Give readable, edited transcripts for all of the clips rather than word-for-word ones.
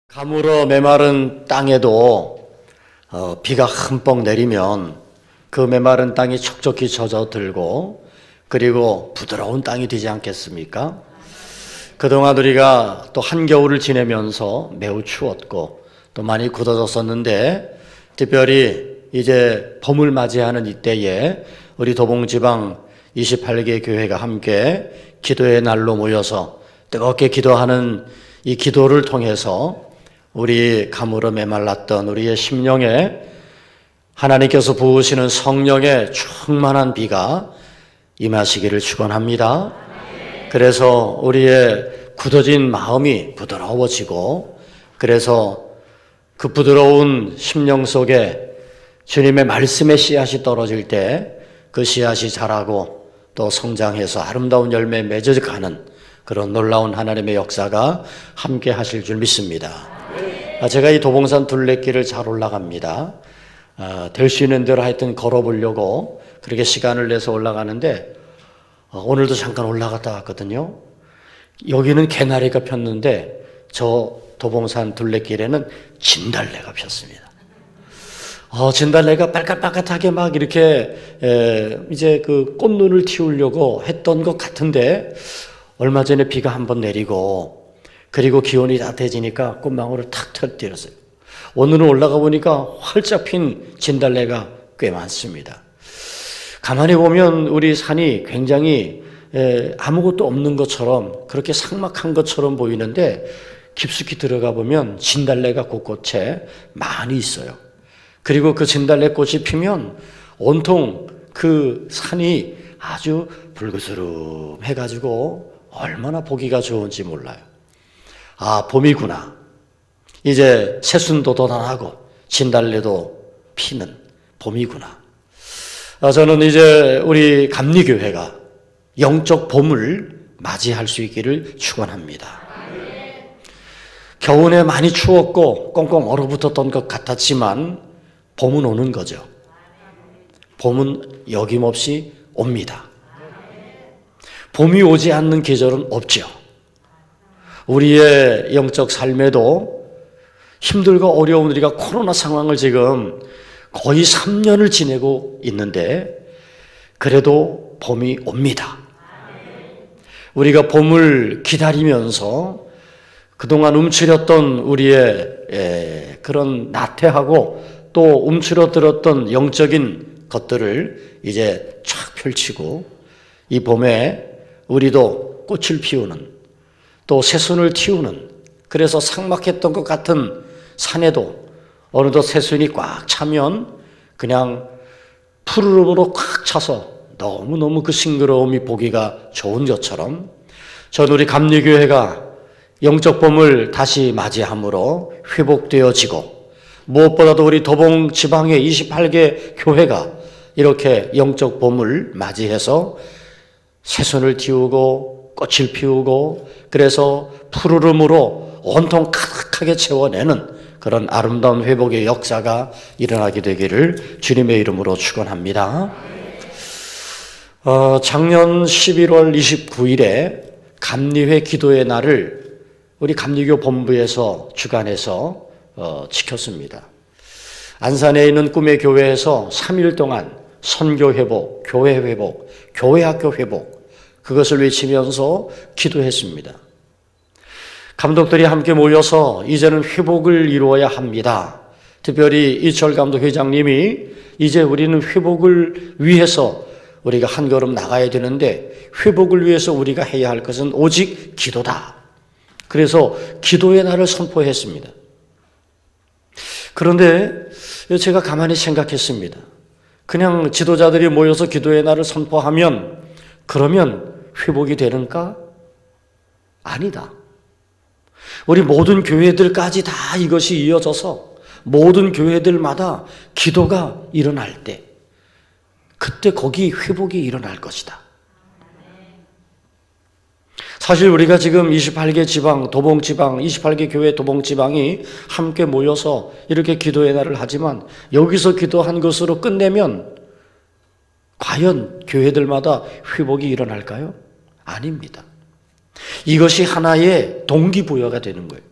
가물어 메마른 땅에도 비가 흠뻑 내리면 그 메마른 땅이 촉촉히 젖어들고 그리고 부드러운 땅이 되지 않겠습니까? 그동안 우리가 또 한겨울을 지내면서 매우 추웠고 또 많이 굳어졌었는데 특별히 이제 봄을 맞이하는 이때에 우리 도봉지방 28개 교회가 함께 기도의 날로 모여서 뜨겁게 기도하는 이 기도를 통해서 우리 가물어 메말랐던 우리의 심령에 하나님께서 부으시는 성령의 충만한 비가 임하시기를 축원합니다. 그래서 우리의 굳어진 마음이 부드러워지고 그래서 그 부드러운 심령 속에 주님의 말씀의 씨앗이 떨어질 때 그 씨앗이 자라고 또 성장해서 아름다운 열매 맺어가는 그런 놀라운 하나님의 역사가 함께 하실 줄 믿습니다. 제가 이 도봉산 둘레길을 잘 올라갑니다. 될 수 있는 대로 하여튼 걸어보려고 그렇게 시간을 내서 올라가는데 오늘도 잠깐 올라갔다 왔거든요. 여기는 개나리가 폈는데 저 도봉산 둘레길에는 진달래가 폈습니다. 진달래가 빨갛빨갛하게 막 이렇게 이제 그 꽃눈을 틔우려고 했던 것 같은데 얼마 전에 비가 한번 내리고 그리고 기온이 따뜻해지니까 꽃망울을 탁 터뜨렸어요. 오늘은 올라가 보니까 활짝 핀 진달래가 꽤 많습니다. 가만히 보면 우리 산이 굉장히 아무것도 없는 것처럼 그렇게 삭막한 것처럼 보이는데 깊숙이 들어가 보면 진달래가 곳곳에 많이 있어요. 그리고 그 진달래 꽃이 피면 온통 그 산이 아주 불그스름해가지고 얼마나 보기가 좋은지 몰라요. 봄이구나. 이제 새순도 돋아나고 진달래도 피는 봄이구나. 저는 이제 우리 감리교회가 영적 봄을 맞이할 수 있기를 축원합니다. 겨울에 많이 추웠고 꽁꽁 얼어붙었던 것 같았지만 봄은 오는 거죠. 봄은 여김없이 옵니다. 봄이 오지 않는 계절은 없죠. 우리의 영적 삶에도 힘들고 어려운 우리가 코로나 상황을 지금 거의 3년을 지내고 있는데 그래도 봄이 옵니다. 우리가 봄을 기다리면서 그동안 움츠렸던 우리의 그런 나태하고 또 움츠러들었던 영적인 것들을 이제 쫙 펼치고 이 봄에 우리도 꽃을 피우는 또 새순을 틔우는 그래서 삭막했던 것 같은 산에도 어느덧 새순이 꽉 차면 그냥 푸르름으로 꽉 차서 너무너무 그 싱그러움이 보기가 좋은 것처럼 전 우리 감리교회가 영적 봄을 다시 맞이함으로 회복되어지고 무엇보다도 우리 도봉 지방의 28개 교회가 이렇게 영적 봄을 맞이해서 새순을 틔우고 꽃을 피우고 그래서 푸르름으로 온통 가득하게 채워내는 그런 아름다운 회복의 역사가 일어나게 되기를 주님의 이름으로 축원합니다. 작년 11월 29일에 감리회 기도의 날을 우리 감리교 본부에서 주관해서 지켰습니다. 안산에 있는 꿈의 교회에서 3일 동안 선교 회복, 교회 회복, 교회 학교 회복 그것을 외치면서 기도했습니다. 감독들이 함께 모여서 이제는 회복을 이루어야 합니다. 특별히 이철 감독 회장님이 이제 우리는 회복을 위해서 우리가 한 걸음 나가야 되는데 회복을 위해서 우리가 해야 할 것은 오직 기도다. 그래서 기도의 날을 선포했습니다. 그런데 제가 가만히 생각했습니다. 그냥 지도자들이 모여서 기도의 날을 선포하면 그러면 회복이 되는가? 아니다. 우리 모든 교회들까지 다 이것이 이어져서 모든 교회들마다 기도가 일어날 때 그때 거기 회복이 일어날 것이다. 사실 우리가 지금 28개 지방, 도봉지방, 28개 교회 도봉지방이 함께 모여서 이렇게 기도의 날을 하지만 여기서 기도한 것으로 끝내면 과연 교회들마다 회복이 일어날까요? 아닙니다. 이것이 하나의 동기부여가 되는 거예요.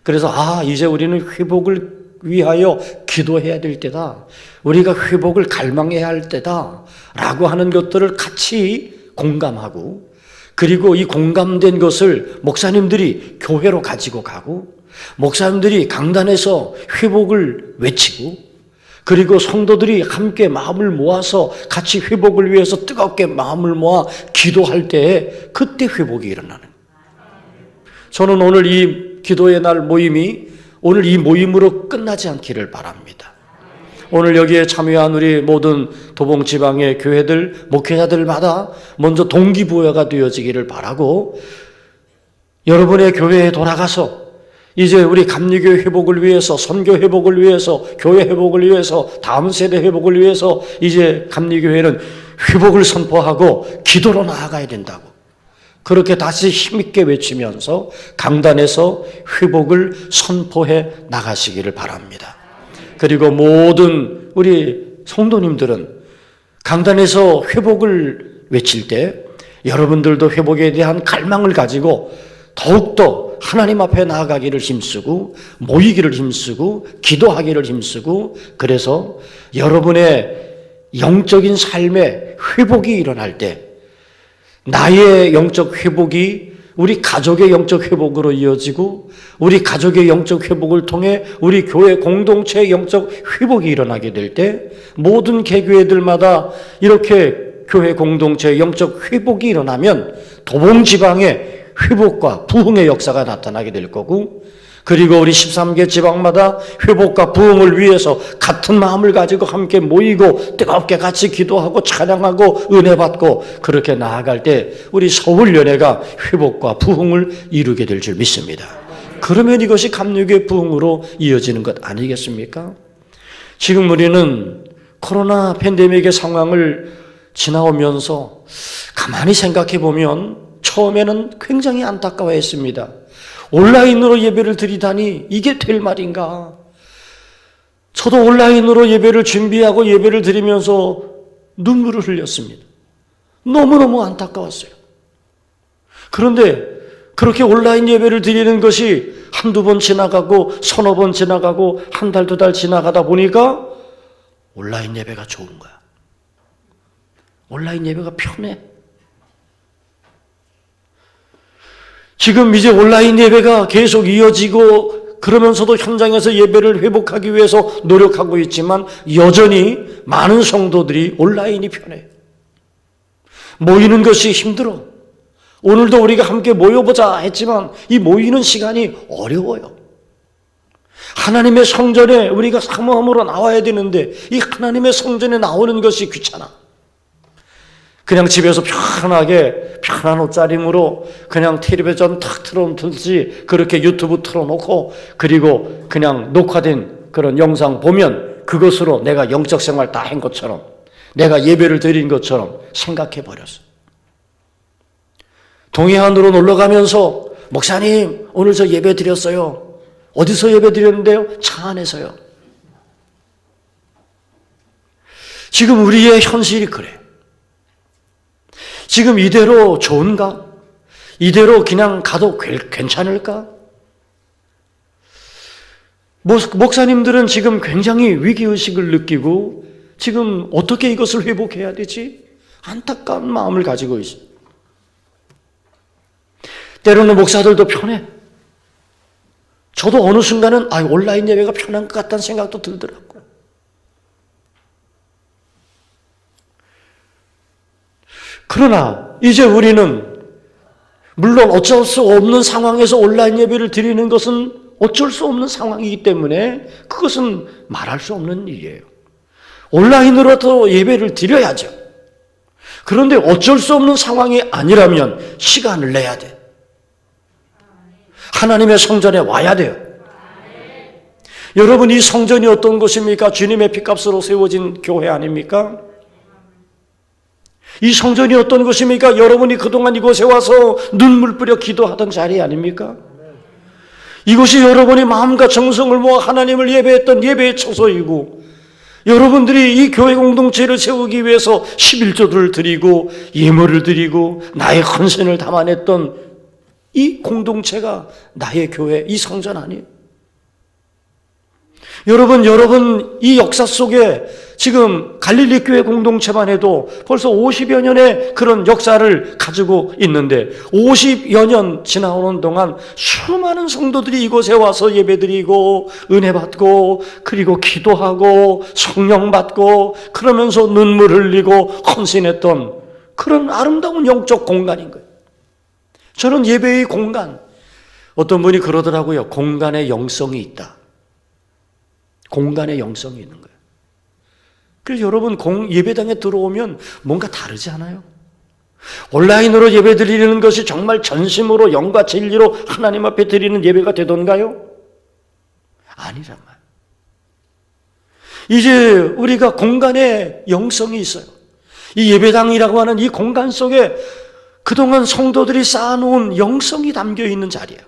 그래서 이제 우리는 회복을 위하여 기도해야 될 때다. 우리가 회복을 갈망해야 할 때다. 라고 하는 것들을 같이 공감하고, 그리고 이 공감된 것을 목사님들이 교회로 가지고 가고, 목사님들이 강단에서 회복을 외치고, 그리고 성도들이 함께 마음을 모아서 같이 회복을 위해서 뜨겁게 마음을 모아 기도할 때에 그때 회복이 일어나는. 저는 오늘 이 기도의 날 모임이 오늘 이 모임으로 끝나지 않기를 바랍니다. 오늘 여기에 참여한 우리 모든 도봉 지방의 교회들, 목회자들마다 먼저 동기부여가 되어지기를 바라고, 여러분의 교회에 돌아가서 이제 우리 감리교 회복을 위해서, 선교 회복을 위해서, 교회 회복을 위해서, 다음 세대 회복을 위해서 이제 감리교회는 회복을 선포하고 기도로 나아가야 된다고, 그렇게 다시 힘있게 외치면서 강단에서 회복을 선포해 나가시기를 바랍니다. 그리고 모든 우리 성도님들은 강단에서 회복을 외칠 때 여러분들도 회복에 대한 갈망을 가지고 더욱더 하나님 앞에 나아가기를 힘쓰고, 모이기를 힘쓰고, 기도하기를 힘쓰고, 그래서 여러분의 영적인 삶에 회복이 일어날 때 나의 영적 회복이 우리 가족의 영적 회복으로 이어지고, 우리 가족의 영적 회복을 통해 우리 교회 공동체의 영적 회복이 일어나게 될 때 모든 개교회들마다 이렇게 교회 공동체의 영적 회복이 일어나면 도봉 지방에 회복과 부흥의 역사가 나타나게 될 거고, 그리고 우리 13개 지방마다 회복과 부흥을 위해서 같은 마음을 가지고 함께 모이고 뜨겁게 같이 기도하고 찬양하고 은혜 받고 그렇게 나아갈 때 우리 서울연회가 회복과 부흥을 이루게 될 줄 믿습니다. 그러면 이것이 감리교의 부흥으로 이어지는 것 아니겠습니까? 지금 우리는 코로나 팬데믹의 상황을 지나오면서 가만히 생각해 보면 처음에는 굉장히 안타까워했습니다. 온라인으로 예배를 드리다니 이게 될 말인가? 저도 온라인으로 예배를 준비하고 예배를 드리면서 눈물을 흘렸습니다. 너무너무 안타까웠어요. 그런데 그렇게 온라인 예배를 드리는 것이 한두 번 지나가고 서너 번 지나가고 한 달, 두 달 지나가다 보니까 온라인 예배가 좋은 거야. 온라인 예배가 편해. 지금 이제 온라인 예배가 계속 이어지고 그러면서도 현장에서 예배를 회복하기 위해서 노력하고 있지만 여전히 많은 성도들이 온라인이 편해요. 모이는 것이 힘들어. 오늘도 우리가 함께 모여보자 했지만 이 모이는 시간이 어려워요. 하나님의 성전에 우리가 사모함으로 나와야 되는데 이 하나님의 성전에 나오는 것이 귀찮아. 그냥 집에서 편하게 편한 옷자림으로 그냥 텔레비전 탁 틀어놓듯이 그렇게 유튜브 틀어놓고 그리고 그냥 녹화된 그런 영상 보면 그것으로 내가 영적 생활 다 한 것처럼 내가 예배를 드린 것처럼 생각해 버렸어. 동해안으로 놀러 가면서 목사님 오늘 저 예배 드렸어요. 어디서 예배 드렸는데요? 차 안에서요. 지금 우리의 현실이 그래. 지금 이대로 좋은가? 이대로 그냥 가도 괜찮을까? 목사님들은 지금 굉장히 위기의식을 느끼고 지금 어떻게 이것을 회복해야 되지? 안타까운 마음을 가지고 있어요. 때로는 목사들도 편해. 저도 어느 순간은 온라인 예배가 편한 것 같다는 생각도 들더라고요. 그러나 이제 우리는 물론 어쩔 수 없는 상황에서 온라인 예배를 드리는 것은 어쩔 수 없는 상황이기 때문에 그것은 말할 수 없는 일이에요. 온라인으로도 예배를 드려야죠. 그런데 어쩔 수 없는 상황이 아니라면 시간을 내야 돼. 하나님의 성전에 와야 돼요. 여러분 이 성전이 어떤 곳입니까? 주님의 피값으로 세워진 교회 아닙니까? 이 성전이 어떤 것입니까? 여러분이 그동안 이곳에 와서 눈물 뿌려 기도하던 자리 아닙니까? 이곳이 여러분이 마음과 정성을 모아 하나님을 예배했던 예배의 처소이고 여러분들이 이 교회 공동체를 세우기 위해서 11조를 드리고 예물을 드리고 나의 헌신을 담아냈던 이 공동체가 나의 교회, 이 성전 아니에요? 여러분 이 역사 속에 지금 갈릴리 교회 공동체만 해도 벌써 50여 년의 그런 역사를 가지고 있는데 50여 년 지나오는 동안 수많은 성도들이 이곳에 와서 예배드리고 은혜 받고 그리고 기도하고 성령 받고 그러면서 눈물 흘리고 헌신했던 그런 아름다운 영적 공간인 거예요. 저는 예배의 공간, 어떤 분이 그러더라고요. 공간에 영성이 있다. 공간에 영성이 있는 거예요. 그래서 여러분 예배당에 들어오면 뭔가 다르지 않아요? 온라인으로 예배 드리는 것이 정말 전심으로 영과 진리로 하나님 앞에 드리는 예배가 되던가요? 아니란 말. 이제 우리가 공간에 영성이 있어요. 이 예배당이라고 하는 이 공간 속에 그동안 성도들이 쌓아놓은 영성이 담겨 있는 자리예요.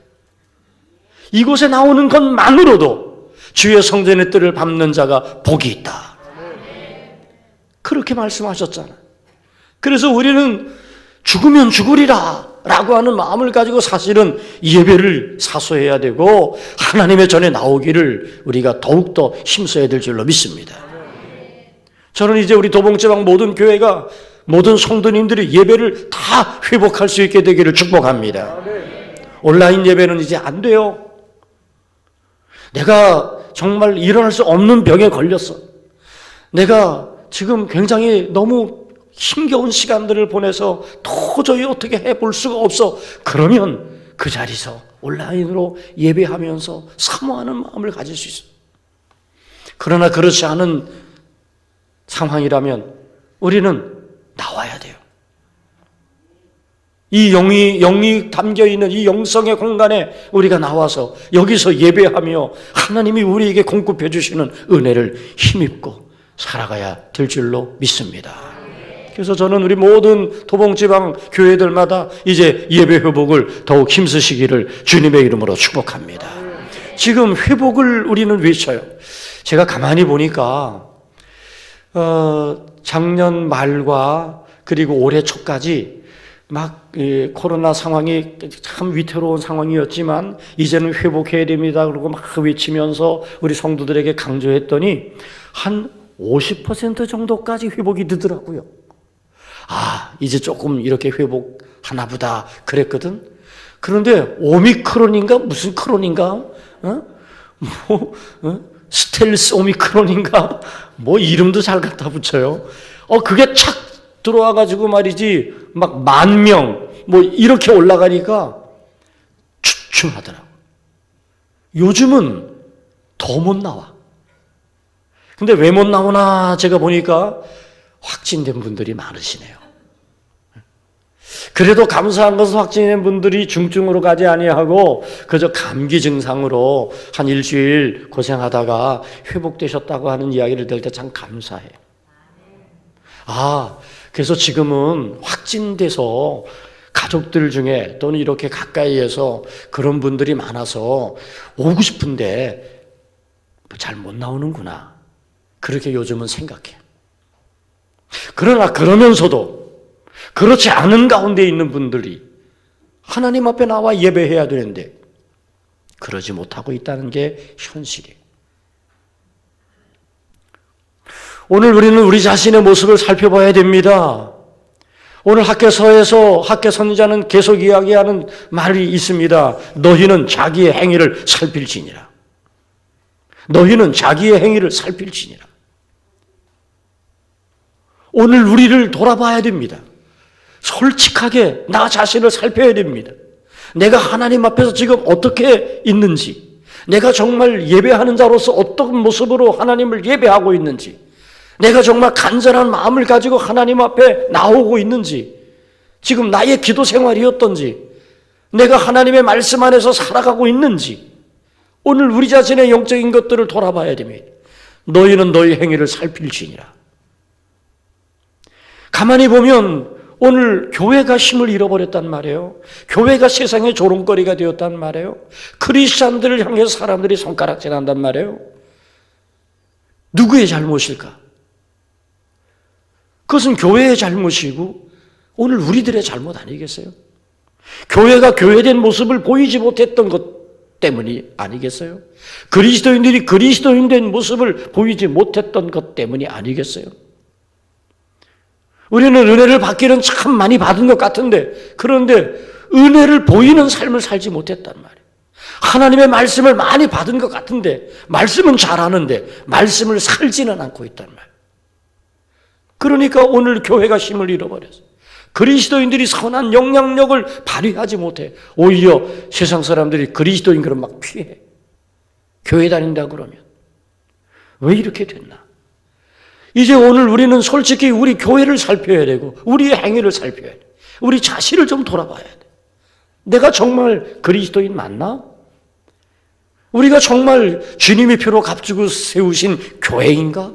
이곳에 나오는 것만으로도 주의 성전의 뜰을 밟는 자가 복이 있다. 그렇게 말씀하셨잖아요. 그래서 우리는 죽으면 죽으리라 라고 하는 마음을 가지고 사실은 예배를 사수해야 되고 하나님의 전에 나오기를 우리가 더욱더 힘써야 될 줄로 믿습니다. 저는 이제 우리 도봉지방 모든 교회가 모든 성도님들이 예배를 다 회복할 수 있게 되기를 축복합니다. 온라인 예배는 이제 안 돼요. 내가 정말 일어날 수 없는 병에 걸렸어. 내가 지금 굉장히 너무 힘겨운 시간들을 보내서 도저히 어떻게 해볼 수가 없어. 그러면 그 자리에서 온라인으로 예배하면서 사모하는 마음을 가질 수 있어요. 그러나 그렇지 않은 상황이라면 우리는 나와야 돼요. 이 영이 담겨있는 이 영성의 공간에 우리가 나와서 여기서 예배하며 하나님이 우리에게 공급해 주시는 은혜를 힘입고 살아가야 될 줄로 믿습니다. 그래서 저는 우리 모든 도봉지방 교회들마다 이제 예배 회복을 더욱 힘쓰시기를 주님의 이름으로 축복합니다. 지금 회복을 우리는 외쳐요. 제가 가만히 보니까 작년 말과 그리고 올해 초까지 막 코로나 상황이 참 위태로운 상황이었지만 이제는 회복해야 됩니다. 그러고 막 외치면서 우리 성도들에게 강조했더니 한 50% 정도까지 회복이 되더라고요. 아, 이제 조금 이렇게 회복하나 보다 그랬거든. 그런데 오미크론인가 무슨 크론인가? 스텔스 오미크론인가? 뭐 이름도 잘 갖다 붙여요. 그게 착 들어와가지고 말이지 막 10,000명 뭐 이렇게 올라가니까 주춤하더라고. 요즘은 더 못 나와. 근데 왜 못 나오나 제가 보니까 확진된 분들이 많으시네요. 그래도 감사한 것은 확진된 분들이 중증으로 가지 아니하고 그저 감기 증상으로 한 일주일 고생하다가 회복되셨다고 하는 이야기를 들을 때 참 감사해요. 그래서 지금은 확진돼서 가족들 중에 또는 이렇게 가까이에서 그런 분들이 많아서 오고 싶은데 잘 못 나오는구나. 그렇게 요즘은 생각해요. 그러나 그러면서도 그렇지 않은 가운데 있는 분들이 하나님 앞에 나와 예배해야 되는데 그러지 못하고 있다는 게 현실이에요. 오늘 우리는 우리 자신의 모습을 살펴봐야 됩니다. 오늘 학개서에서 학개 선지자는 계속 이야기하는 말이 있습니다. 너희는 자기의 행위를 살필지니라. 너희는 자기의 행위를 살필지니라. 오늘 우리를 돌아봐야 됩니다. 솔직하게 나 자신을 살펴야 됩니다. 내가 하나님 앞에서 지금 어떻게 있는지, 내가 정말 예배하는 자로서 어떤 모습으로 하나님을 예배하고 있는지, 내가 정말 간절한 마음을 가지고 하나님 앞에 나오고 있는지, 지금 나의 기도 생활이 어떤지, 내가 하나님의 말씀 안에서 살아가고 있는지, 오늘 우리 자신의 영적인 것들을 돌아봐야 됩니다. 너희는 너희 행위를 살필지니라. 가만히 보면 오늘 교회가 힘을 잃어버렸단 말이에요. 교회가 세상의 조롱거리가 되었단 말이에요. 크리스찬들을 향해서 사람들이 손가락질한단 말이에요. 누구의 잘못일까? 그것은 교회의 잘못이고 오늘 우리들의 잘못 아니겠어요? 교회가 교회된 모습을 보이지 못했던 것 때문이 아니겠어요? 그리스도인들이 그리스도인 된 모습을 보이지 못했던 것 때문이 아니겠어요? 우리는 은혜를 받기는 참 많이 받은 것 같은데, 그런데 은혜를 보이는 삶을 살지 못했단 말이에요. 하나님의 말씀을 많이 받은 것 같은데, 말씀은 잘하는데 말씀을 살지는 않고 있단 말이에요. 그러니까 오늘 교회가 힘을 잃어버렸어요. 그리스도인들이 선한 영향력을 발휘하지 못해. 오히려 세상 사람들이 그리스도인 그럼 막 피해. 교회 다닌다 그러면. 왜 이렇게 됐나? 이제 오늘 우리는 솔직히 우리 교회를 살펴야 되고 우리의 행위를 살펴야 돼. 우리 자신을 좀 돌아봐야 돼. 내가 정말 그리스도인 맞나? 우리가 정말 주님이 피로 값주고 세우신 교회인가?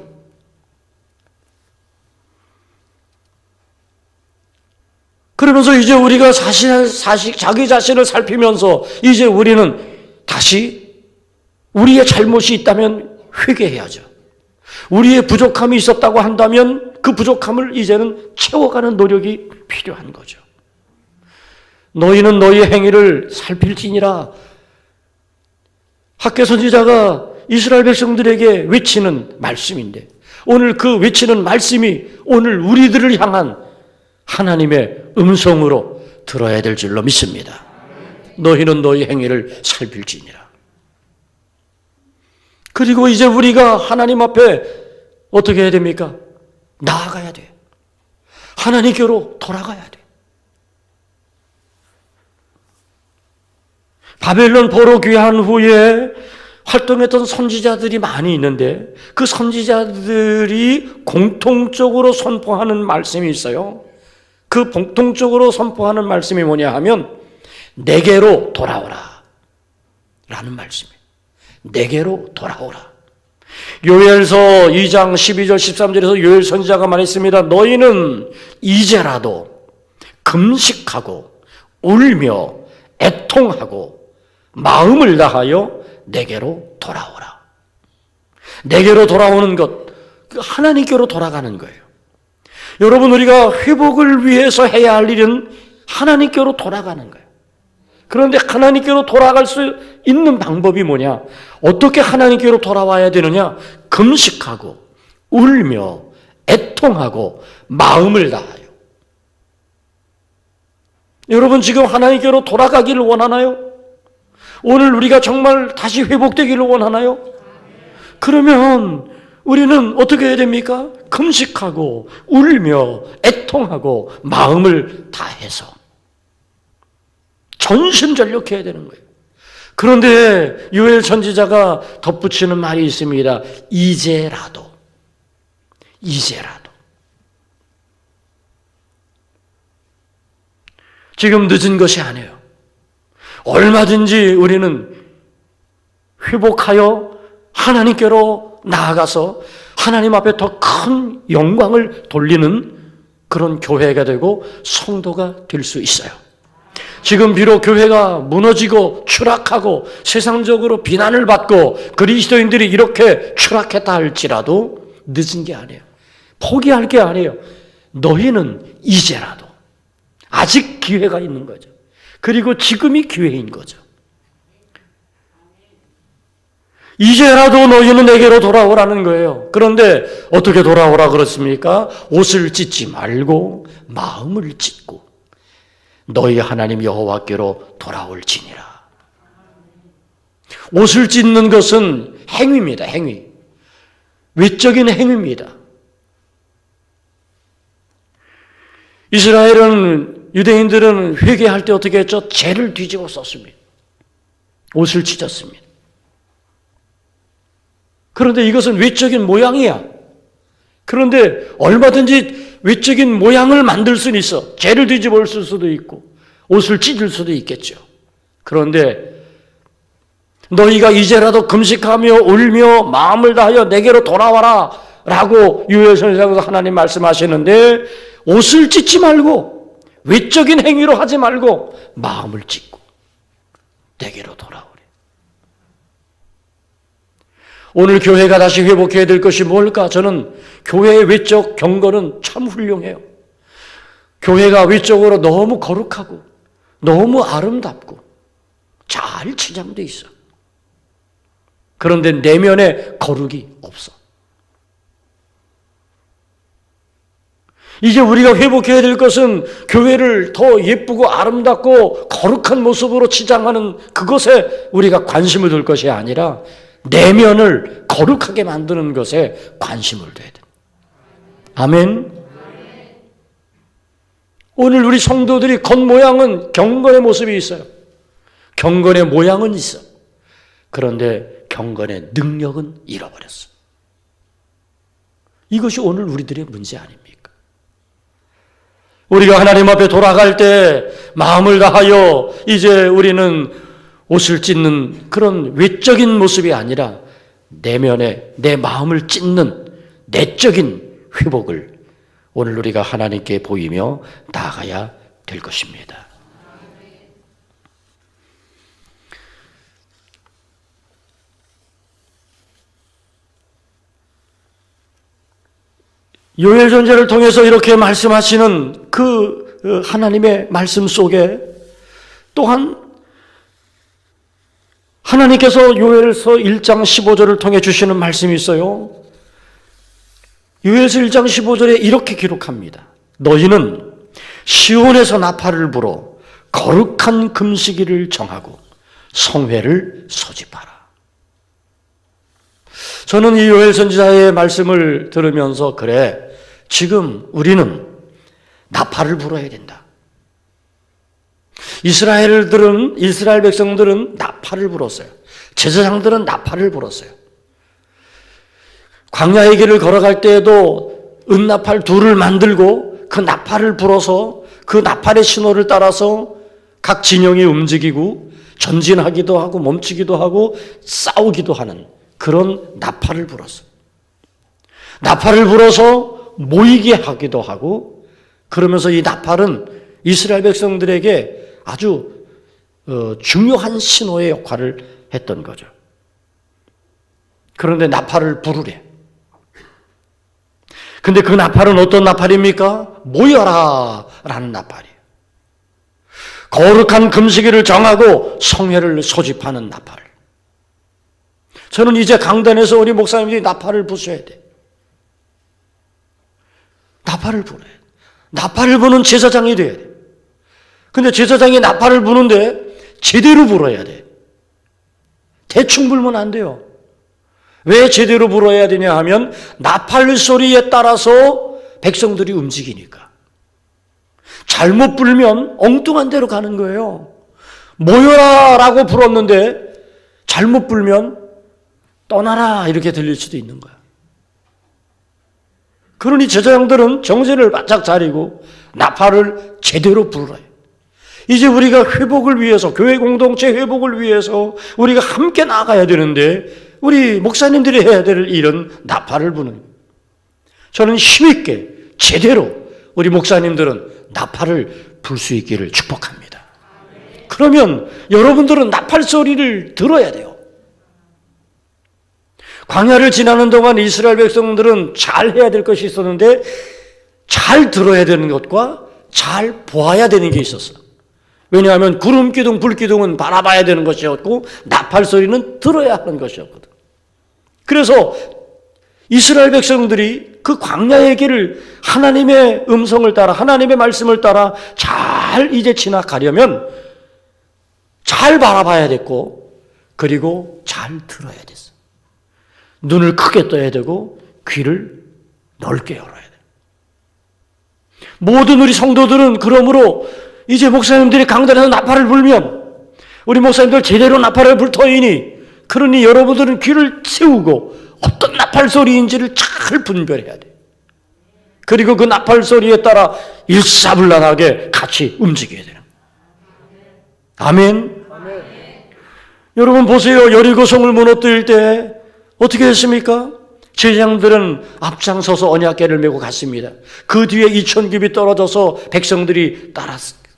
그러면서 이제 우리가 자기 자신을 살피면서 이제 우리는 다시 우리의 잘못이 있다면 회개해야죠. 우리의 부족함이 있었다고 한다면 그 부족함을 이제는 채워가는 노력이 필요한 거죠. 너희는 너희의 행위를 살필지니라. 학개 선지자가 이스라엘 백성들에게 외치는 말씀인데 오늘 그 외치는 말씀이 오늘 우리들을 향한 하나님의 음성으로 들어야 될 줄로 믿습니다. 너희는 너희 행위를 살필지니라. 그리고 이제 우리가 하나님 앞에 어떻게 해야 됩니까? 나아가야 돼. 하나님께로 돌아가야 돼. 바벨론 포로 귀환 후에 활동했던 선지자들이 많이 있는데 그 선지자들이 공통적으로 선포하는 말씀이 있어요. 그 공통적으로 선포하는 말씀이 뭐냐 하면 내게로 돌아오라 라는 말씀이에요. 내게로 돌아오라. 요엘서 2장 12절 13절에서 요엘 선지자가 말했습니다. 너희는 이제라도 금식하고 울며 애통하고 마음을 다하여 내게로 돌아오라. 내게로 돌아오는 것, 하나님께로 돌아가는 거예요. 여러분, 우리가 회복을 위해서 해야 할 일은 하나님께로 돌아가는 거예요. 그런데 하나님께로 돌아갈 수 있는 방법이 뭐냐? 어떻게 하나님께로 돌아와야 되느냐? 금식하고 울며 애통하고 마음을 다하여. 여러분, 지금 하나님께로 돌아가기를 원하나요? 오늘 우리가 정말 다시 회복되기를 원하나요? 그러면 우리는 어떻게 해야 됩니까? 금식하고 울며 애통하고 마음을 다해서 전심전력해야 되는 거예요. 그런데 요엘 선지자가 덧붙이는 말이 있습니다. 이제라도. 지금 늦은 것이 아니에요. 얼마든지 우리는 회복하여 하나님께로 나아가서 하나님 앞에 더 큰 영광을 돌리는 그런 교회가 되고 성도가 될 수 있어요. 지금 비록 교회가 무너지고 추락하고 세상적으로 비난을 받고 그리스도인들이 이렇게 추락했다 할지라도 늦은 게 아니에요. 포기할 게 아니에요. 너희는 이제라도 아직 기회가 있는 거죠. 그리고 지금이 기회인 거죠. 이제라도 너희는 내게로 돌아오라는 거예요. 그런데 어떻게 돌아오라 그렇습니까? 옷을 찢지 말고 마음을 찢고 너희 하나님 여호와께로 돌아올지니라. 옷을 찢는 것은 행위입니다. 행위. 외적인 행위입니다. 이스라엘은 유대인들은 회개할 때 어떻게 했죠? 재를 뒤집어 썼습니다. 옷을 찢었습니다. 그런데 이것은 외적인 모양이야. 그런데 얼마든지 외적인 모양을 만들 수는 있어. 재를 뒤집어 쓸 수도 있고 옷을 찢을 수도 있겠죠. 그런데 너희가 이제라도 금식하며 울며 마음을 다하여 내게로 돌아와라 라고 요엘 선지자가 하나님 말씀하시는데 옷을 찢지 말고 외적인 행위로 하지 말고 마음을 찢고 내게로 돌아오래. 오늘 교회가 다시 회복해야 될 것이 뭘까? 저는 교회의 외적 경건은 참 훌륭해요. 교회가 외적으로 너무 거룩하고 너무 아름답고 잘 치장돼 있어. 그런데 내면에 거룩이 없어. 이제 우리가 회복해야 될 것은 교회를 더 예쁘고 아름답고 거룩한 모습으로 치장하는 그것에 우리가 관심을 둘 것이 아니라 내면을 거룩하게 만드는 것에 관심을 둬야 돼. 아멘. 오늘 우리 성도들이 겉모양은 경건의 모습이 있어요. 경건의 모양은 있어. 그런데 경건의 능력은 잃어버렸어. 이것이 오늘 우리들의 문제 아닙니까? 우리가 하나님 앞에 돌아갈 때 마음을 다하여 이제 우리는 옷을 찢는 그런 외적인 모습이 아니라 내면에 내 마음을 찢는 내적인 회복을 오늘 우리가 하나님께 보이며 나아가야 될 것입니다. 요엘 선지자를 통해서 이렇게 말씀하시는 그 하나님의 말씀 속에 또한 하나님께서 요엘서 1장 15절을 통해 주시는 말씀이 있어요. 요엘서 1장 15절에 이렇게 기록합니다. 너희는 시온에서 나팔을 불어 거룩한 금식일을 정하고 성회를 소집하라. 저는 이 요엘 선지자의 말씀을 들으면서 그래, 지금 우리는 나팔을 불어야 된다. 이스라엘 백성들은 나팔을 불었어요. 제사장들은 나팔을 불었어요. 광야의 길을 걸어갈 때에도 은나팔 둘을 만들고 그 나팔을 불어서 그 나팔의 신호를 따라서 각 진영이 움직이고 전진하기도 하고 멈추기도 하고 싸우기도 하는 그런 나팔을 불었어요. 나팔을 불어서 모이게 하기도 하고, 그러면서 이 나팔은 이스라엘 백성들에게 아주 중요한 신호의 역할을 했던 거죠. 그런데 나팔을 부르래. 근데 그 나팔은 어떤 나팔입니까? 모여라 라는 나팔이에요. 거룩한 금식일을 정하고 성회를 소집하는 나팔. 저는 이제 강단에서 우리 목사님들이 나팔을 부숴야 돼. 나팔을 부네. 나팔을 부는 제사장이 돼야 돼. 근데 제사장이 나팔을 부는데 제대로 불어야 돼. 대충 불면 안 돼요. 왜 제대로 불어야 되냐 하면 나팔 소리에 따라서 백성들이 움직이니까. 잘못 불면 엉뚱한 데로 가는 거예요. 모여라 라고 불었는데 잘못 불면 떠나라 이렇게 들릴 수도 있는 거야. 그러니 제사장들은 정신을 바짝 차리고 나팔을 제대로 불어요. 이제 우리가 회복을 위해서, 교회 공동체 회복을 위해서 우리가 함께 나가야 되는데 우리 목사님들이 해야 될 일은 나팔을 부는 거예요. 저는 힘있게 제대로 우리 목사님들은 나팔을 불 수 있기를 축복합니다. 그러면 여러분들은 나팔 소리를 들어야 돼요. 광야를 지나는 동안 이스라엘 백성들은 잘 해야 될 것이 있었는데 잘 들어야 되는 것과 잘 보아야 되는 게 있었어. 왜냐하면 구름 기둥, 불 기둥은 바라봐야 되는 것이었고 나팔 소리는 들어야 하는 것이었거든. 그래서 이스라엘 백성들이 그 광야의 길을 하나님의 음성을 따라, 하나님의 말씀을 따라 잘 이제 지나가려면 잘 바라봐야 됐고, 그리고 잘 들어야 됐어. 눈을 크게 떠야 되고 귀를 넓게 열어야 돼. 모든 우리 성도들은 그러므로 이제 목사님들이 강단에서 나팔을 불면 우리 목사님들 제대로 나팔을 불 터이니, 그러니 여러분들은 귀를 세우고 어떤 나팔 소리인지를 잘 분별해야 돼. 그리고 그 나팔 소리에 따라 일사불란하게 같이 움직여야 되는 거예요. 아멘. 여러분 보세요. 여리고성을 무너뜨릴 때 어떻게 했습니까? 제사장들은 앞장서서 언약궤를 메고 갔습니다. 그 뒤에 2000급이 떨어져서 백성들이 따랐습니다.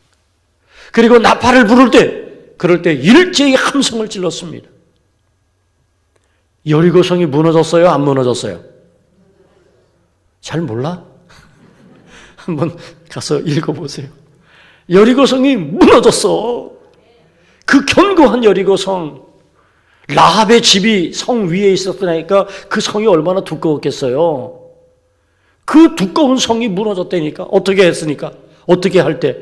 그리고 나팔을 그럴 때 일제히 함성을 질렀습니다. 여리고성이 무너졌어요? 안 무너졌어요? 잘 몰라? 한번 가서 읽어보세요. 여리고성이 무너졌어. 그 견고한 여리고성. 라합의 집이 성 위에 있었다니까 그 성이 얼마나 두꺼웠겠어요. 그 두꺼운 성이 무너졌다니까. 어떻게 했으니까? 어떻게 할 때?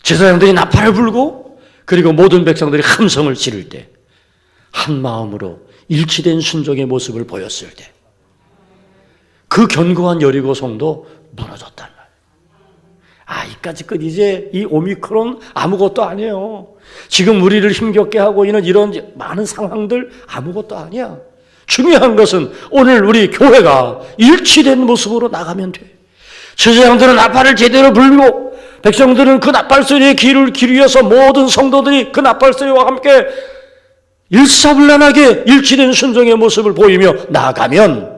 제사장들이 나팔을 불고 그리고 모든 백성들이 함성을 지를 때 한 마음으로 일치된 순종의 모습을 보였을 때 그 견고한 여리고성도 무너졌단 말이에요. 이까짓 이제 이 오미크론 아무것도 아니에요. 지금 우리를 힘겹게 하고 있는 이런 많은 상황들 아무것도 아니야. 중요한 것은 오늘 우리 교회가 일치된 모습으로 나가면 돼. 제사장들은 나팔을 제대로 불고 백성들은 그 나팔 소리에 귀를 기울여서 모든 성도들이 그 나팔 소리와 함께 일사불란하게 일치된 순종의 모습을 보이며 나아가면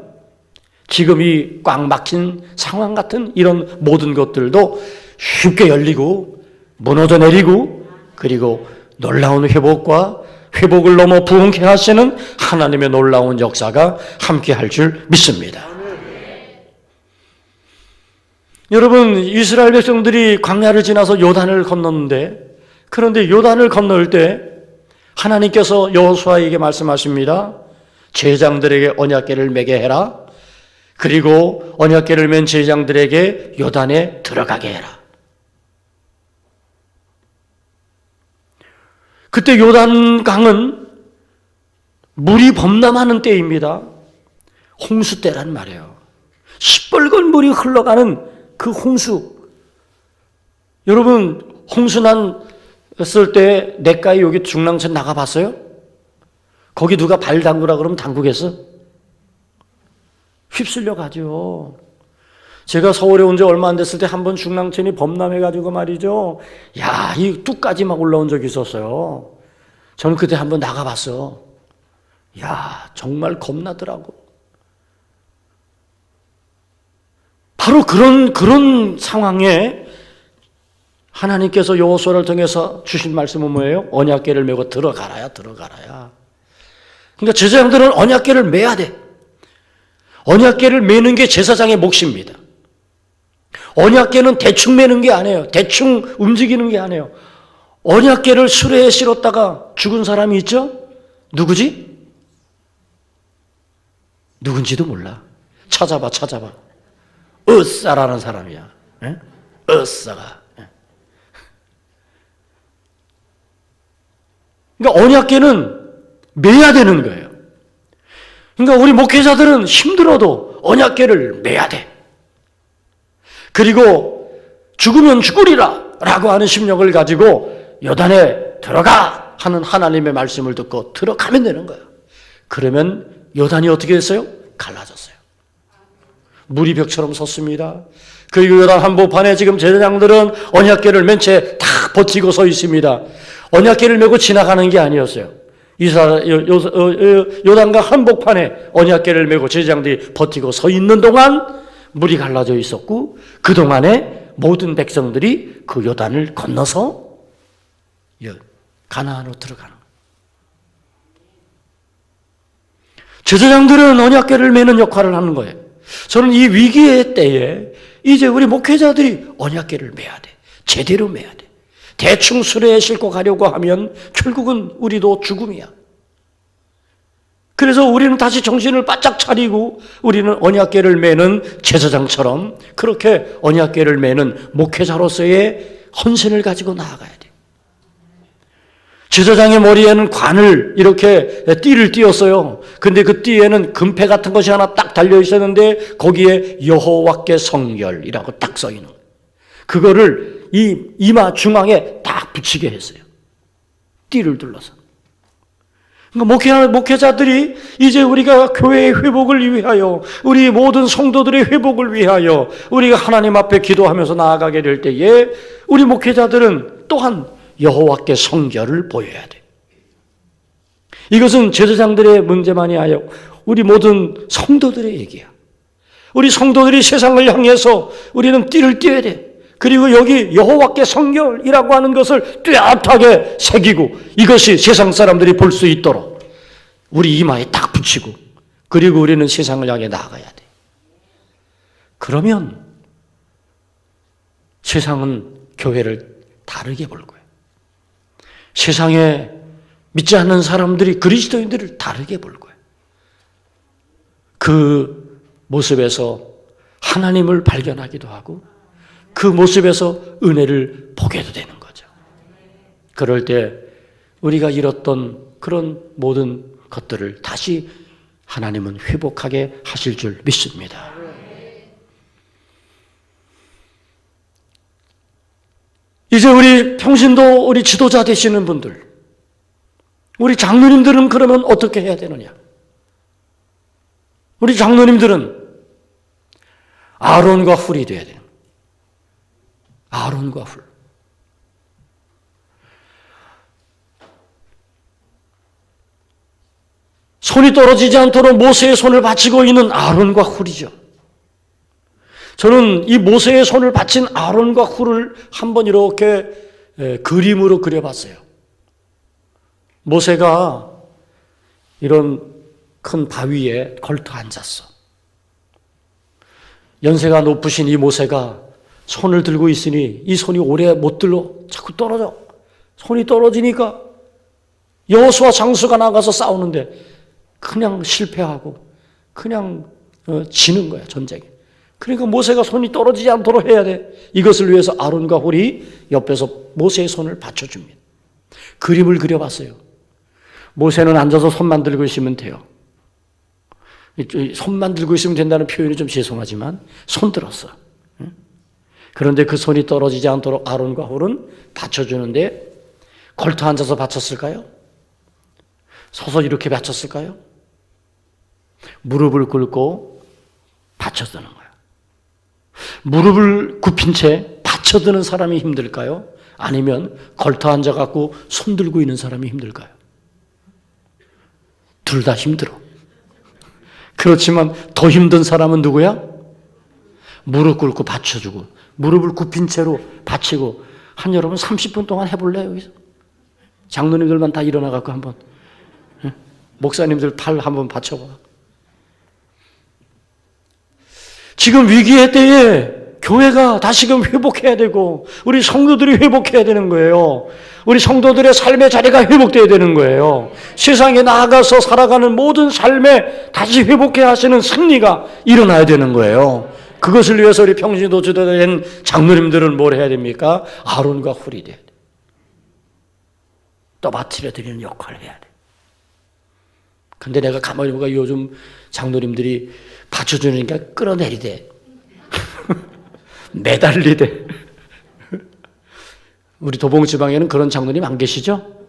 지금 이 꽉 막힌 상황 같은 이런 모든 것들도 쉽게 열리고 무너져 내리고 그리고 놀라운 회복을 넘어 부흥케 하시는 하나님의 놀라운 역사가 함께 할 줄 믿습니다. 여러분, 이스라엘 백성들이 광야를 지나서 요단을 건넜는데 그런데 요단을 건널 때 하나님께서 여호수아에게 말씀하십니다. 제장들에게 언약궤를 매게 해라. 그리고 언약궤를 맨 제장들에게 요단에 들어가게 해라. 그때 요단강은 물이 범람하는 때입니다. 홍수 때란 말이에요. 시뻘건 물이 흘러가는 그 홍수. 여러분, 홍수 났을 때 내가에 여기 중랑천 나가봤어요? 거기 누가 발 담그라 그러면 담그겠어? 휩쓸려 가죠. 제가 서울에 온 지 얼마 안 됐을 때 한 번 중랑천이 범람해가지고 말이죠. 이 뚝까지 막 올라온 적이 있었어요. 저는 그때 한 번 나가봤어. 정말 겁나더라고. 바로 그런 상황에 하나님께서 여호수아를 통해서 주신 말씀은 뭐예요? 언약궤를 메고 들어가라야. 그러니까 제사장들은 언약궤를 메야 돼. 언약궤를 메는 게 제사장의 몫입니다. 언약궤는 대충 메는 게 아니에요. 대충 움직이는 게 아니에요. 언약궤를 수레에 실었다가 죽은 사람이 있죠? 누구지? 누군지도 몰라. 찾아봐. 으싸라는 사람이야. 으싸가. 그러니까 언약궤는 메야 되는 거예요. 그러니까 우리 목회자들은 힘들어도 언약궤를 메야 돼. 그리고 죽으면 죽으리라 라고 하는 심령을 가지고 요단에 들어가 하는 하나님의 말씀을 듣고 들어가면 되는 거예요. 그러면 요단이 어떻게 됐어요? 갈라졌어요. 물이 벽처럼 섰습니다. 그리고 요단 한복판에 지금 제사장들은 언약궤를 맨 채 다 버티고 서 있습니다. 언약궤를 메고 지나가는 게 아니었어요. 요단강 한복판에 언약궤를 메고 제사장들이 버티고 서 있는 동안 물이 갈라져 있었고 그동안에 모든 백성들이 그 요단을 건너서 가나안으로 들어가는 거예요. 제사장들은 언약궤를 메는 역할을 하는 거예요. 저는 이 위기의 때에 이제 우리 목회자들이 언약궤를 메야 돼. 제대로 메야 돼. 대충 수레에 싣고 가려고 하면 결국은 우리도 죽음이야. 그래서 우리는 다시 정신을 바짝 차리고 우리는 언약궤를 메는 제사장처럼 그렇게 언약궤를 메는 목회자로서의 헌신을 가지고 나아가야 돼. 제사장의 머리에는 관을 이렇게 띠를 띄었어요. 근데 그 띠에는 금패 같은 것이 하나 딱 달려 있었는데 거기에 여호와께 성결이라고 딱 써 있는 거예요. 그거를 이 이마 중앙에 딱 붙이게 했어요. 띠를 둘러서. 그러니까 목회자들이 이제 우리가 교회의 회복을 위하여 우리 모든 성도들의 회복을 위하여 우리가 하나님 앞에 기도하면서 나아가게 될 때에 우리 목회자들은 또한 여호와께 성결을 보여야 돼. 이것은 제사장들의 문제만이 아니라 우리 모든 성도들의 얘기야. 우리 성도들이 세상을 향해서 우리는 띠를 띄어야 돼. 그리고 여기 여호와께 성결이라고 하는 것을 뚜렷하게 새기고 이것이 세상 사람들이 볼 수 있도록 우리 이마에 딱 붙이고 그리고 우리는 세상을 향해 나아가야 돼. 그러면 세상은 교회를 다르게 볼 거예요. 세상에 믿지 않는 사람들이 그리스도인들을 다르게 볼 거예요. 그 모습에서 하나님을 발견하기도 하고 그 모습에서 은혜를 보게도 되는 거죠. 그럴 때 우리가 잃었던 그런 모든 것들을 다시 하나님은 회복하게 하실 줄 믿습니다. 이제 우리 평신도 우리 지도자 되시는 분들, 우리 장로님들은 그러면 어떻게 해야 되느냐? 우리 장로님들은 아론과 훌이 돼야 돼요. 아론과 훌. 손이 떨어지지 않도록 모세의 손을 받치고 있는 아론과 훌이죠. 저는 이 모세의 손을 받친 아론과 훌을 한번 이렇게 그림으로 그려봤어요. 모세가 이런 큰 바위에 걸터 앉았어. 연세가 높으신 이 모세가 손을 들고 있으니 이 손이 오래 못 들어 자꾸 떨어져. 손이 떨어지니까 여호수아 장수가 나가서 싸우는데 그냥 실패하고 그냥 지는 거야, 전쟁에. 그러니까 모세가 손이 떨어지지 않도록 해야 돼. 이것을 위해서 아론과 훌이 옆에서 모세의 손을 받쳐줍니다. 그림을 그려봤어요. 모세는 앉아서 손만 들고 있으면 돼요. 손만 들고 있으면 된다는 표현이 좀 죄송하지만 손 들었어. 그런데 그 손이 떨어지지 않도록 아론과 훌은 받쳐주는데 걸터 앉아서 받쳤을까요? 서서 이렇게 받쳤을까요? 무릎을 꿇고 받쳐드는 거예요. 무릎을 굽힌 채 받쳐드는 사람이 힘들까요? 아니면 걸터 앉아갖고 손 들고 있는 사람이 힘들까요? 둘 다 힘들어. 그렇지만 더 힘든 사람은 누구야? 무릎 꿇고 받쳐주고 무릎을 굽힌 채로 받치고 한 여러분 30분 동안 해볼래요? 여기서 장로님들만 다 일어나갖고 한번 목사님들 팔 한번 받쳐봐. 지금 위기의 때에 교회가 다시금 회복해야 되고 우리 성도들이 회복해야 되는 거예요. 우리 성도들의 삶의 자리가 회복돼야 되는 거예요. 세상에 나아가서 살아가는 모든 삶에 다시 회복해야 하시는 승리가 일어나야 되는 거예요. 그것을 위해서 우리 평신도 지도된 장로님들은 뭘 해야 됩니까? 아론과 훌이 돼야 돼. 떠받들여 드리는 역할을 해야 돼. 근데 내가 가만히 보니까 요즘 장로님들이 받쳐주니까 끌어내리대. 매달리대. 우리 도봉지방에는 그런 장로님 안 계시죠?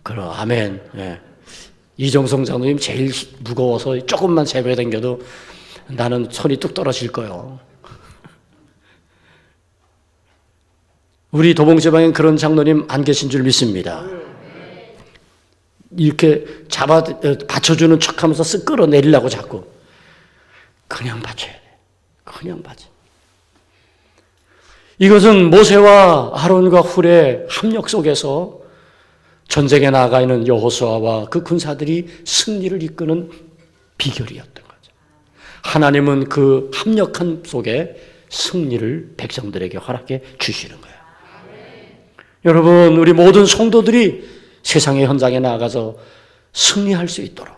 그럼 아멘. 예. 이정성 장로님 제일 무거워서 조금만 제배 당겨도 나는 손이 뚝 떨어질 거요. 우리 도봉지방엔 그런 장로님 안 계신 줄 믿습니다. 이렇게 받쳐주는 척하면서 쓱 끌어내리려고 자꾸. 그냥 받쳐야 돼. 그냥 받쳐. 이것은 모세와 아론과 훌의 합력 속에서 전쟁에 나가 있는 여호수아와 그 군사들이 승리를 이끄는 비결이었던 거죠. 하나님은 그 합력한 속에 승리를 백성들에게 허락해 주시는 거예요. 여러분, 우리 모든 성도들이 세상의 현장에 나가서 승리할 수 있도록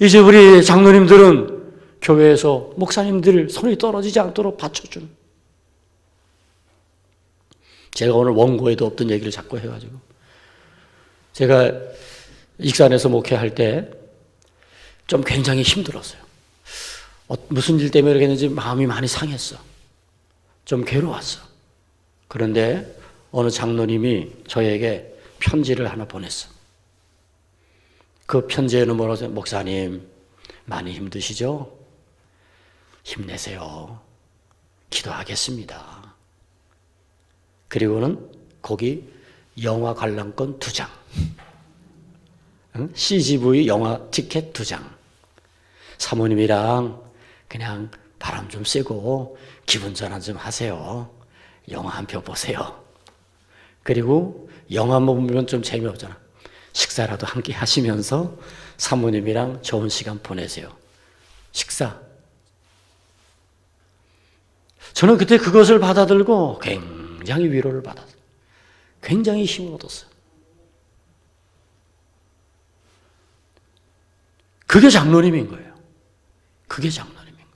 이제 우리 장로님들은 교회에서 목사님들 손이 떨어지지 않도록 받쳐주는. 제가 오늘 원고에도 없던 얘기를 자꾸 해가지고 제가 익산에서 목회할 때 좀 굉장히 힘들었어요. 무슨 일 때문에 그랬는지 마음이 많이 상했어. 좀 괴로웠어. 그런데 어느 장로님이 저에게 편지를 하나 보냈어. 그 편지에는 뭐라고 해서 목사님 많이 힘드시죠? 힘내세요. 기도하겠습니다. 그리고는 거기 영화 관람권 2장, CGV 영화 티켓 2장, 사모님이랑 그냥 바람 좀 쐬고 기분 전환 좀 하세요. 영화 한 편 보세요. 그리고 영화 보면 좀 재미없잖아. 식사라도 함께 하시면서 사모님이랑 좋은 시간 보내세요. 식사. 저는 그때 그것을 받아들고 굉장히 위로를 받았어요. 굉장히 힘을 얻었어요. 그게 장로님인 거예요. 그게 장로님인 거예요.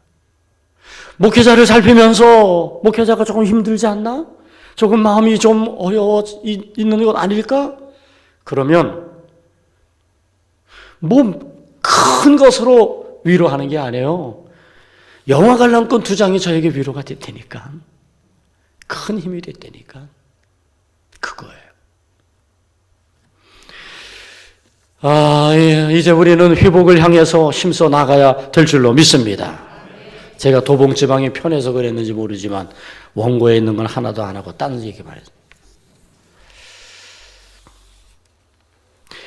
목회자를 살피면서 목회자가 조금 힘들지 않나? 조금 마음이 좀 어려워 있는 것 아닐까? 그러면 뭐 큰 것으로 위로하는 게 아니에요. 영화 관람권 2장이 저에게 위로가 됐다니까. 큰 힘이 됐다니까. 그거예요. 이제 우리는 회복을 향해서 힘써 나가야 될 줄로 믿습니다. 제가 도봉지방이 편해서 그랬는지 모르지만 원고에 있는 건 하나도 안 하고 딴 얘기만 해요.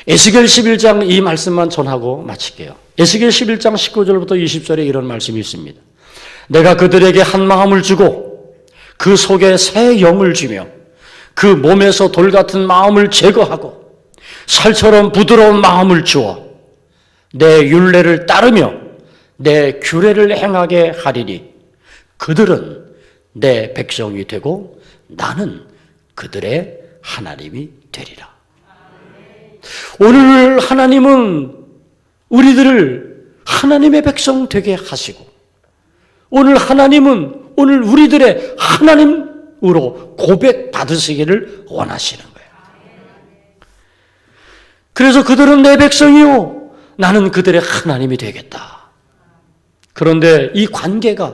에스겔 11장 이 말씀만 전하고 마칠게요. 에스겔 11장 19절부터 20절에 이런 말씀이 있습니다. 내가 그들에게 한 마음을 주고 그 속에 새 영을 주며 그 몸에서 돌 같은 마음을 제거하고 살처럼 부드러운 마음을 주어 내 율례를 따르며 내 규례를 행하게 하리니 그들은 내 백성이 되고 나는 그들의 하나님이 되리라. 오늘 하나님은 우리들을 하나님의 백성 되게 하시고 오늘 하나님은 오늘 우리들의 하나님으로 고백받으시기를 원하시는 거예요. 그래서 그들은 내 백성이요 나는 그들의 하나님이 되겠다. 그런데 이 관계가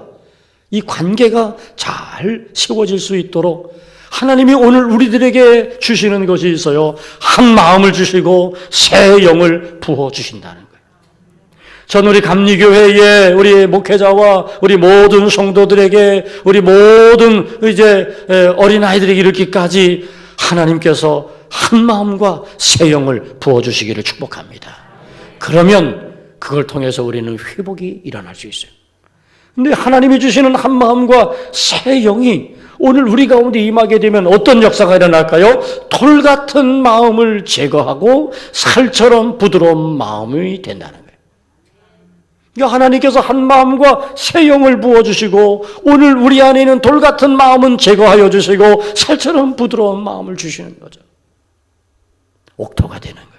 잘 세워질 수 있도록 하나님이 오늘 우리들에게 주시는 것이 있어요. 한 마음을 주시고 새 영을 부어주신다는 거예요. 전 우리 감리교회에 우리 목회자와 우리 모든 성도들에게 우리 모든 이제 어린아이들에게 이르기까지 하나님께서 한 마음과 새 영을 부어주시기를 축복합니다. 그러면 그걸 통해서 우리는 회복이 일어날 수 있어요. 근데 하나님이 주시는 한 마음과 새 영이 오늘 우리 가운데 임하게 되면 어떤 역사가 일어날까요? 돌 같은 마음을 제거하고 살처럼 부드러운 마음이 된다는 거예요. 그러니까 하나님께서 한 마음과 새 영을 부어주시고 오늘 우리 안에 있는 돌 같은 마음은 제거하여 주시고 살처럼 부드러운 마음을 주시는 거죠. 옥토가 되는 거예요.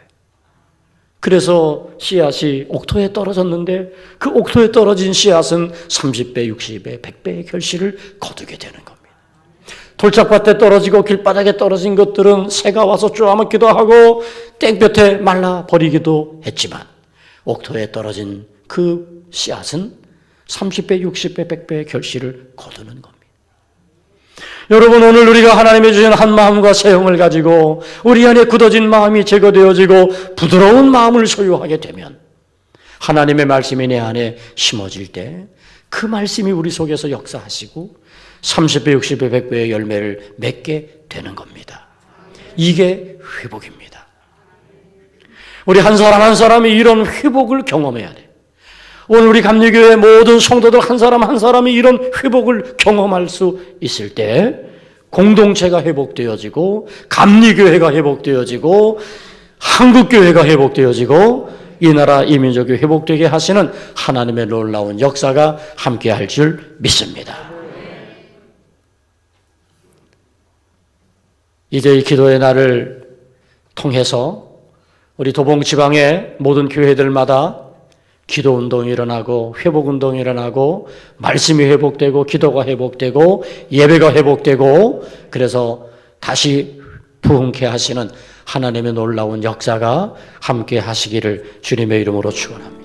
그래서 씨앗이 옥토에 떨어졌는데 그 옥토에 떨어진 씨앗은 30배, 60배, 100배의 결실을 거두게 되는 겁니다. 돌짝밭에 떨어지고 길바닥에 떨어진 것들은 새가 와서 쪼아먹기도 하고 땡볕에 말라버리기도 했지만 옥토에 떨어진 그 씨앗은 30배, 60배, 100배의 결실을 거두는 겁니다. 여러분 오늘 우리가 하나님의 주신 한 마음과 새 영을 가지고 우리 안에 굳어진 마음이 제거되어지고 부드러운 마음을 소유하게 되면 하나님의 말씀이 내 안에 심어질 때 그 말씀이 우리 속에서 역사하시고 30배, 60배, 100배의 열매를 맺게 되는 겁니다. 이게 회복입니다. 우리 한 사람 한 사람이 이런 회복을 경험해야 돼요. 오늘 우리 감리교회 모든 성도들 한 사람 한 사람이 이런 회복을 경험할 수 있을 때 공동체가 회복되어지고 감리교회가 회복되어지고 한국교회가 회복되어지고 이 나라 이 민족이 회복되게 하시는 하나님의 놀라운 역사가 함께할 줄 믿습니다. 이제 이 기도의 날을 통해서 우리 도봉지방의 모든 교회들마다 기도운동이 일어나고 회복운동이 일어나고 말씀이 회복되고 기도가 회복되고 예배가 회복되고 그래서 다시 부흥케 하시는 하나님의 놀라운 역사가 함께 하시기를 주님의 이름으로 축원합니다.